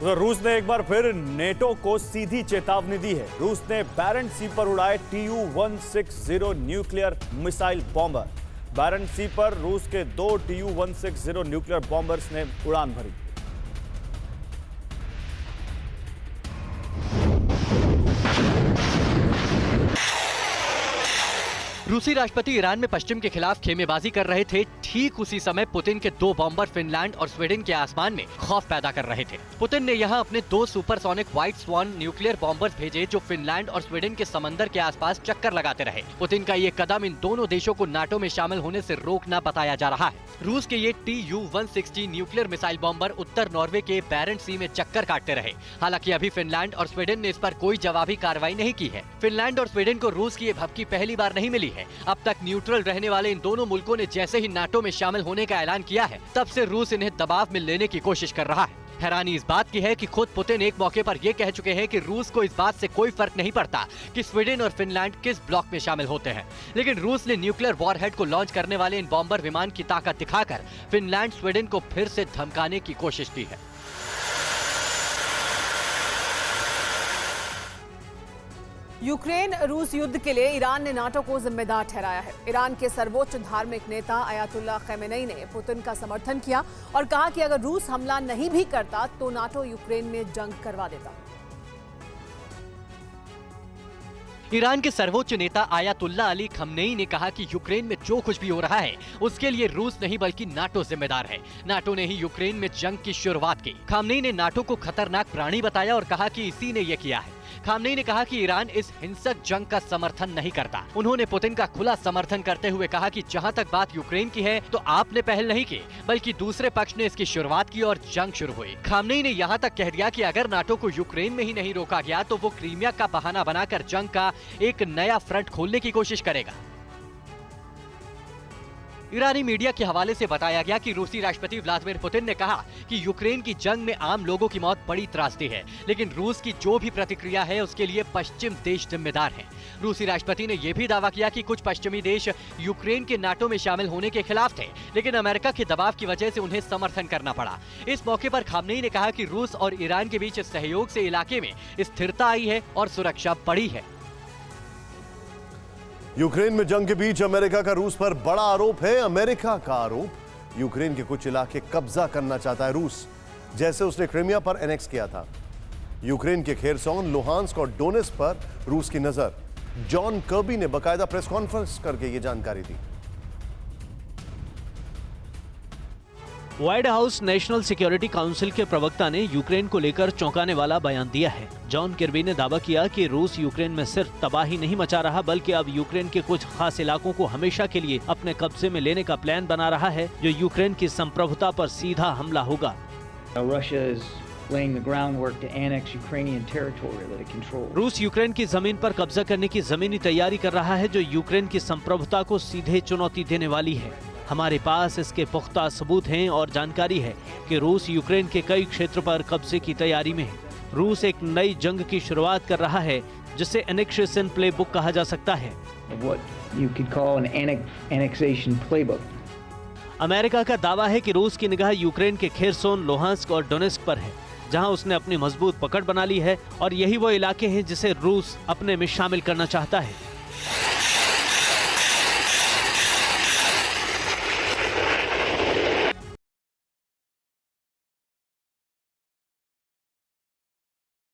उधर रूस ने एक बार फिर नेटो को सीधी चेतावनी दी है। रूस ने बैरेंट सी पर उड़ाए Tu-160 न्यूक्लियर मिसाइल बॉम्बर। बैरेंट सी पर रूस के 2 Tu-160 न्यूक्लियर बॉम्बर्स ने उड़ान भरी। रूसी राष्ट्रपति ईरान में पश्चिम के खिलाफ खेमेबाजी कर रहे थे। ठीक उसी समय पुतिन के 2 बॉम्बर फिनलैंड और स्वीडन के आसमान में खौफ पैदा कर रहे थे। पुतिन ने यहां अपने 2 सुपरसोनिक व्हाइट स्वान न्यूक्लियर बॉम्बर्स भेजे जो फिनलैंड और स्वीडन के समंदर के आसपास चक्कर लगाते रहे। पुतिन का ये कदम इन दोनों देशों को नाटो में शामिल होने से रोकना बताया जा रहा है। रूस के ये Tu-160 न्यूक्लियर मिसाइल बॉम्बर उत्तर नॉर्वे के बैरेंट सी में चक्कर काटते रहे। हालांकि अभी फिनलैंड और स्वीडन ने इस पर कोई जवाबी कार्रवाई नहीं की है। फिनलैंड और स्वीडन को रूस की ये भपकी पहली बार नहीं मिली है। अब तक न्यूट्रल रहने वाले इन दोनों मुल्कों ने जैसे ही नाटो में शामिल होने का ऐलान किया है, तब से रूस इन्हें दबाव में लेने की कोशिश कर रहा है। हैरानी इस बात की है कि खुद पुतिन एक मौके पर यह कह चुके हैं कि रूस को इस बात से कोई फर्क नहीं पड़ता कि स्वीडन और फिनलैंड किस ब्लॉक में शामिल होते हैं। लेकिन रूस ने न्यूक्लियर वॉरहेड को लॉन्च करने वाले इन बॉम्बर विमान की ताकत दिखाकर फिनलैंड स्वीडन को फिर से धमकाने की कोशिश की है। यूक्रेन रूस युद्ध के लिए ईरान ने नाटो को जिम्मेदार ठहराया है। ईरान के सर्वोच्च धार्मिक नेता अयातुल्ला खमेनेई ने पुतिन का समर्थन किया और कहा कि अगर रूस हमला नहीं भी करता तो नाटो यूक्रेन में जंग करवा देता। ईरान के सर्वोच्च नेता आयतुल्ला अली खमेनेई ने कहा कि यूक्रेन में जो कुछ भी हो रहा है उसके लिए रूस नहीं बल्कि नाटो जिम्मेदार है। नाटो ने ही यूक्रेन में जंग की शुरुआत की। खमेनेई ने नाटो को खतरनाक प्राणी बताया और कहा कि इसी ने यह किया है। खमेनेई ने कहा कि ईरान इस हिंसक जंग का समर्थन नहीं करता। उन्होंने पुतिन का खुला समर्थन करते हुए कहा कि जहां तक बात यूक्रेन की है तो आपने पहल नहीं की बल्कि दूसरे पक्ष ने इसकी शुरुआत की और जंग शुरू हुई। खमेनेई ने यहां तक कह दिया कि अगर नाटो को यूक्रेन में ही नहीं रोका गया तो वो क्रीमिया का बहाना बनाकर जंग का एक नया फ्रंट खोलने की कोशिश करेगा। ईरानी मीडिया के हवाले से बताया गया कि रूसी राष्ट्रपति व्लादिमीर पुतिन ने कहा कि यूक्रेन की जंग में आम लोगों की मौत बड़ी त्रासदी है, लेकिन रूस की जो भी प्रतिक्रिया है उसके लिए पश्चिम देश जिम्मेदार हैं। रूसी राष्ट्रपति ने यह भी दावा किया कि कुछ पश्चिमी देश यूक्रेन के नाटो में शामिल होने के खिलाफ थे, लेकिन अमेरिका के दबाव की वजह से उन्हें समर्थन करना पड़ा। इस मौके पर खमेनेई ने कहा कि रूस और ईरान के बीच सहयोग से इलाके में स्थिरता आई है और सुरक्षा बढ़ी है। यूक्रेन में जंग के बीच अमेरिका का रूस पर बड़ा आरोप है। अमेरिका का आरोप, यूक्रेन के कुछ इलाके कब्जा करना चाहता है रूस, जैसे उसने क्रीमिया पर एनेक्स किया था। यूक्रेन के खेरसोन, लुहांस्क और डोनेस्क पर रूस की नजर। जॉन कर्बी ने बकायदा प्रेस कॉन्फ्रेंस करके यह जानकारी दी। White House National Security Council के प्रवक्ता ने यूक्रेन को लेकर चौंकाने वाला बयान दिया है। जॉन किर्बी ने दावा किया कि रूस यूक्रेन में सिर्फ तबाही नहीं मचा रहा बल्कि अब यूक्रेन के कुछ खास इलाकों को हमेशा के लिए अपने कब्जे में लेने का प्लान बना रहा है, जो यूक्रेन की संप्रभुता पर सीधा हमला होगा। रूस यूक्रेन की जमीन पर कब्जा करने की जमीनी तैयारी कर रहा है, जो यूक्रेन की संप्रभुता को सीधे चुनौती देने वाली है। हमारे पास इसके पुख्ता सबूत हैं और जानकारी है कि रूस यूक्रेन के कई क्षेत्र पर कब्जे की तैयारी में है। रूस एक नई जंग की शुरुआत कर रहा है जिसे एनेक्सेशन प्लेबुक कहा जा सकता है। अमेरिका का दावा है कि रूस की निगाह यूक्रेन के खेरसोन, लुहांस्क और डोनेस्क पर है, जहां उसने अपनी मजबूत पकड़ बना ली है और यही वो इलाके हैं जिसे रूस अपने में शामिल करना चाहता है।